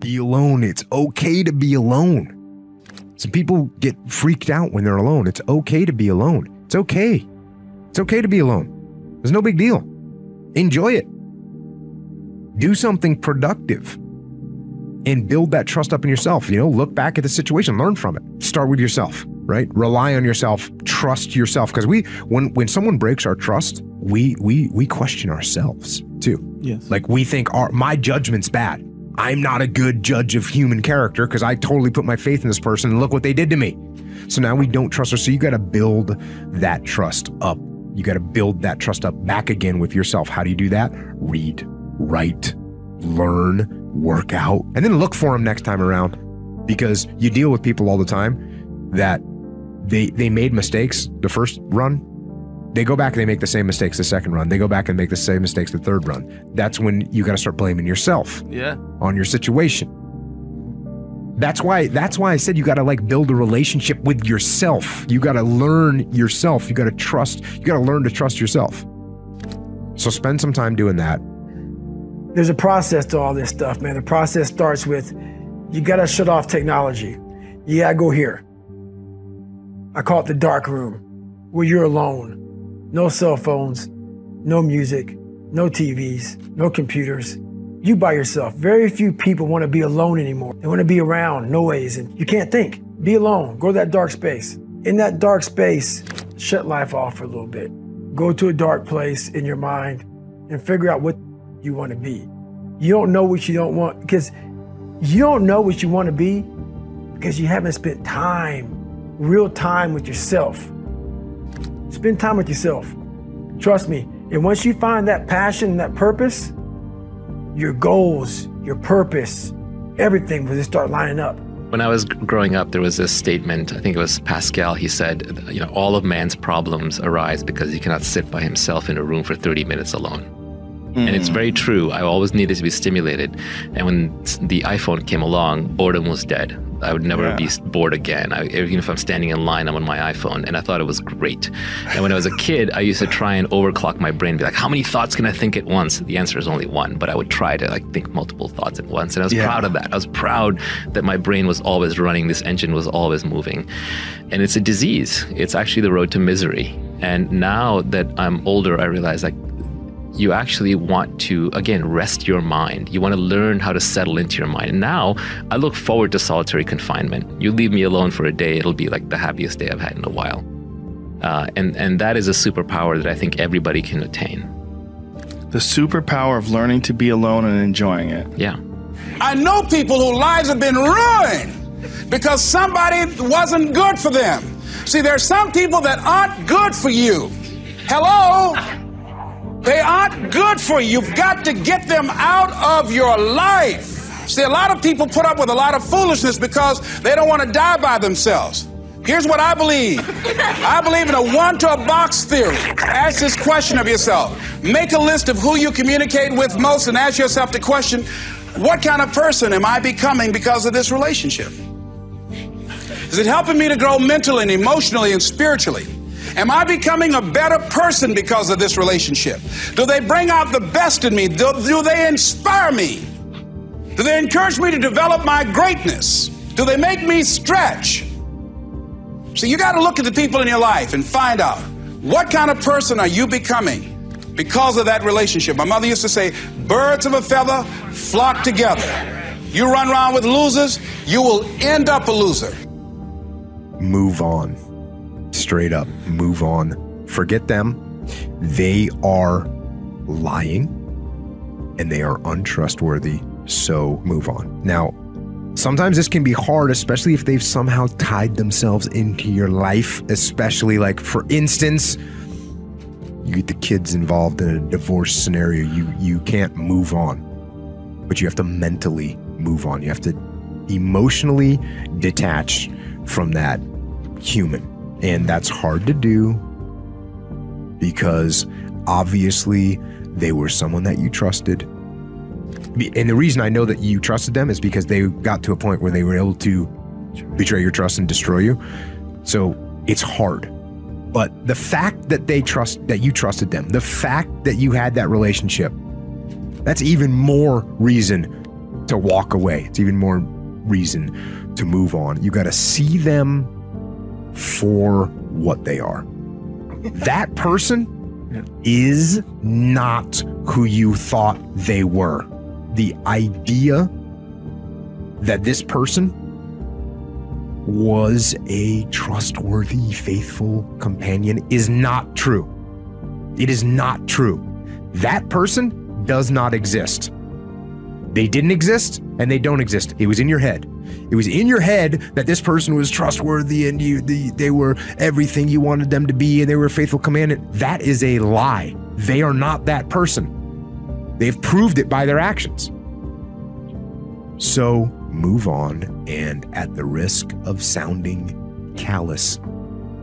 Be alone. It's okay to be alone. Some people get freaked out when they're alone. It's okay to be alone. It's okay. It's okay to be alone. There's no big deal. Enjoy it. Do something productive and build that trust up in yourself. You know, look back at the situation, learn from it. Start with yourself, right? Rely on yourself, trust yourself. Because when someone breaks our trust, we question ourselves too. Yes. Like we think my judgment's bad. I'm not a good judge of human character because I totally put my faith in this person and look what they did to me. So now we don't trust her. So you got to build that trust up. You got to build that trust up back again with yourself. How do you do that? Read, write, learn, work out, and then look for them next time around, because you deal with people all the time that they made mistakes the first run. They go back and they make the same mistakes the second run. They go back and make the same mistakes the third run. That's when you got to start blaming yourself on your situation. That's why I said you got to like build a relationship with yourself. You got to learn yourself. You got to trust. You got to learn to trust yourself. So spend some time doing that. There's a process to all this stuff, man. The process starts with, you got to shut off technology. You got to go here. I call it the dark room, where you're alone. No cell phones, no music, no TVs, no computers. You by yourself. Very few people want to be alone anymore. They want to be around noise, and you can't think. Be alone. Go to that dark space. In that dark space, shut life off for a little bit. Go to a dark place in your mind and figure out what you want to be. You don't know what you don't want, because you don't know what you want to be because you haven't spent time, real time with yourself. Spend time with yourself. Trust me. And once you find that passion and that purpose, your goals, your purpose, everything will just start lining up. When I was growing up, there was this statement, I think it was Pascal, he said, you know, all of man's problems arise because he cannot sit by himself in a room for 30 minutes alone. And it's very true. I always needed to be stimulated. And when the iPhone came along, boredom was dead. I would never be bored again. Even if I'm standing in line, I'm on my iPhone. And I thought it was great. And when I was a kid, I used to try and overclock my brain, be like, how many thoughts can I think at once? The answer is only one, but I would try to like think multiple thoughts at once. And I was proud of that. I was proud that my brain was always running. This engine was always moving. And it's a disease. It's actually the road to misery. And now that I'm older, I realize like, you actually want to, again, rest your mind. You want to learn how to settle into your mind. And now I look forward to solitary confinement. You leave me alone for a day, it'll be like the happiest day I've had in a while. And that is a superpower that I think everybody can attain. The superpower of learning to be alone and enjoying it. Yeah. I know people whose lives have been ruined because somebody wasn't good for them. See, there are some people that aren't good for you. Hello? They aren't good for you. You've got to get them out of your life. See, a lot of people put up with a lot of foolishness because they don't want to die by themselves. Here's what I believe. I believe in a one-to-a-box theory. Ask this question of yourself. Make a list of who you communicate with most and ask yourself the question, what kind of person am I becoming because of this relationship? Is it helping me to grow mentally and emotionally and spiritually? Am I becoming a better person because of this relationship? Do they bring out the best in me? Do they inspire me? Do they encourage me to develop my greatness? Do they make me stretch? So you got to look at the people in your life and find out what kind of person are you becoming because of that relationship. My mother used to say, birds of a feather flock together. You run around with losers, you will end up a loser. Move on. Straight up, move on. Forget them. They are lying and they are untrustworthy. So move on. Now, sometimes this can be hard, especially if they've somehow tied themselves into your life, especially like, for instance, you get the kids involved in a divorce scenario. You can't move on, but you have to mentally move on. You have to emotionally detach from that human. And that's hard to do because obviously they were someone that you trusted. And the reason I know that you trusted them is because they got to a point where they were able to betray your trust and destroy you. So it's hard. But the fact that you trusted them, the fact that you had that relationship, that's even more reason to walk away. It's even more reason to move on. You got to see them for what they are. That person is not who you thought they were. The idea that this person was a trustworthy, faithful companion is not true. It is not true. That person does not exist. They didn't exist and they don't exist. It was in your head. It was in your head that this person was trustworthy and they were everything you wanted them to be and they were a faithful companion. That is a lie. They are not that person. They've proved it by their actions. So move on, and at the risk of sounding callous,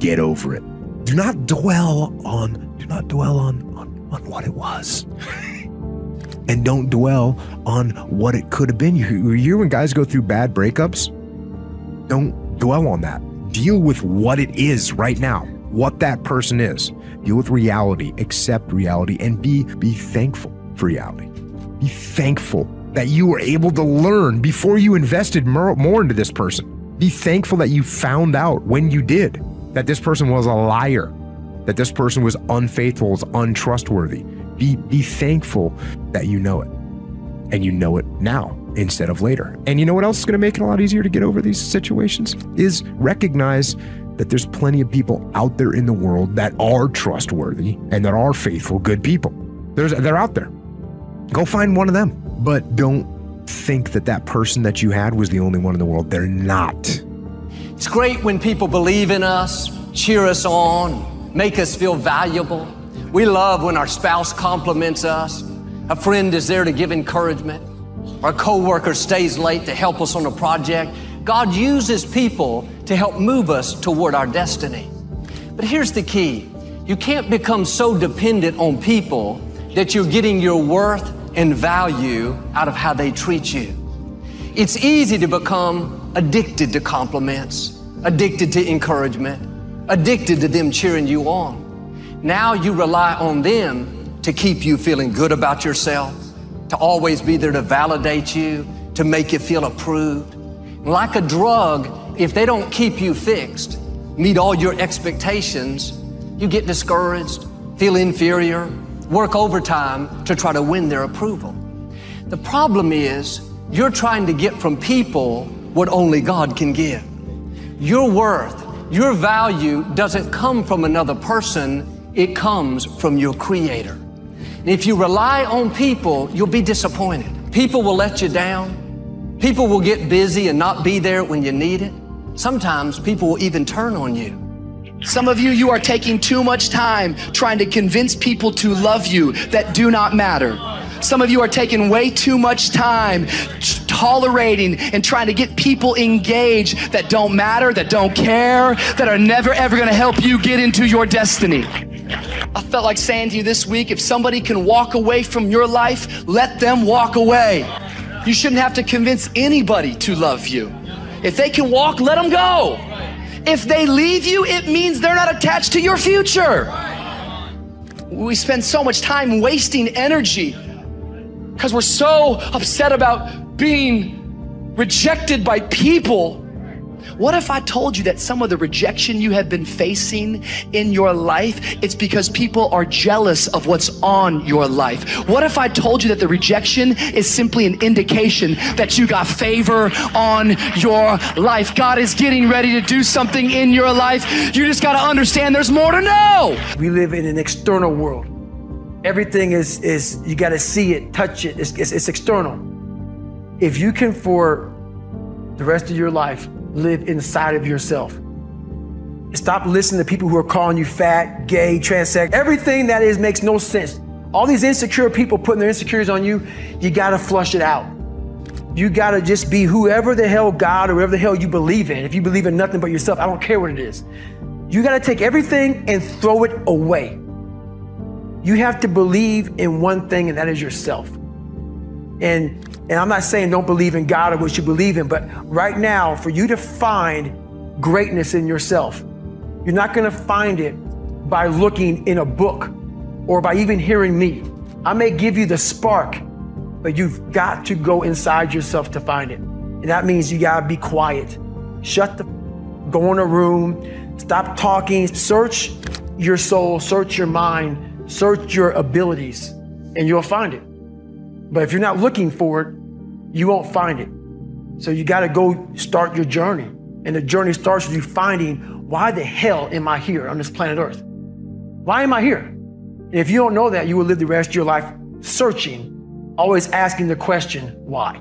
get over it. Do not dwell on what it was. And don't dwell on what it could have been. You hear when guys go through bad breakups? Don't dwell on that. Deal with what it is right now, what that person is. Deal with reality, accept reality, and be thankful for reality. Be thankful that you were able to learn before you invested more into this person. Be thankful that you found out when you did that this person was a liar, that this person was unfaithful, was untrustworthy. Be thankful that you know it, and you know it now instead of later. And you know what else is going to make it a lot easier to get over these situations is recognize that there's plenty of people out there in the world that are trustworthy and that are faithful, good people. They're out there. Go find one of them. But don't think that that person that you had was the only one in the world. They're not. It's great when people believe in us, cheer us on, make us feel valuable. We love when our spouse compliments us. A friend is there to give encouragement. Our coworker stays late to help us on a project. God uses people to help move us toward our destiny. But here's the key. You can't become so dependent on people that you're getting your worth and value out of how they treat you. It's easy to become addicted to compliments, addicted to encouragement, addicted to them cheering you on. Now you rely on them to keep you feeling good about yourself, to always be there to validate you, to make you feel approved. Like a drug, if they don't keep you fixed, meet all your expectations, you get discouraged, feel inferior, work overtime to try to win their approval. The problem is you're trying to get from people what only God can give. Your worth, your value doesn't come from another person, it comes from your Creator. And if you rely on people, you'll be disappointed. People will let you down. People will get busy and not be there when you need it. Sometimes people will even turn on you. Some of you are taking too much time trying to convince people to love you that do not matter. Some of you are taking way too much time tolerating and trying to get people engaged that don't matter, that don't care, that are never ever going to help you get into your destiny. I felt like saying to you this week, if somebody can walk away from your life, let them walk away. You shouldn't have to convince anybody to love you. If they can walk, let them go. If they leave you, it means they're not attached to your future. We spend so much time wasting energy because we're so upset about being rejected by people. What if I told you that some of the rejection you have been facing in your life, it's because people are jealous of what's on your life? What if I told you that the rejection is simply an indication that you got favor on your life? God is getting ready to do something in your life. You just got to understand there's more to know. We live in an external world. Everything is you got to see it, touch it. It's external. If you can, for the rest of your life, live inside of yourself. Stop listening to people who are calling you fat, gay, transex. Everything that is makes no sense. All these insecure people putting their insecurities on you, you gotta flush it out. You gotta just be whoever the hell God or whoever the hell you believe in. If you believe in nothing but yourself, I don't care what it is. You gotta take everything and throw it away. You have to believe in one thing, and that is yourself. And I'm not saying don't believe in God or what you believe in, but right now, for you to find greatness in yourself, you're not gonna find it by looking in a book or by even hearing me. I may give you the spark, but you've got to go inside yourself to find it. And that means you gotta be quiet. Go in a room, stop talking, search your soul, search your mind, search your abilities, and you'll find it. But if you're not looking for it, you won't find it. So you gotta go start your journey. And the journey starts with you finding, why the hell am I here on this planet Earth? Why am I here? And if you don't know that, you will live the rest of your life searching, always asking the question, why?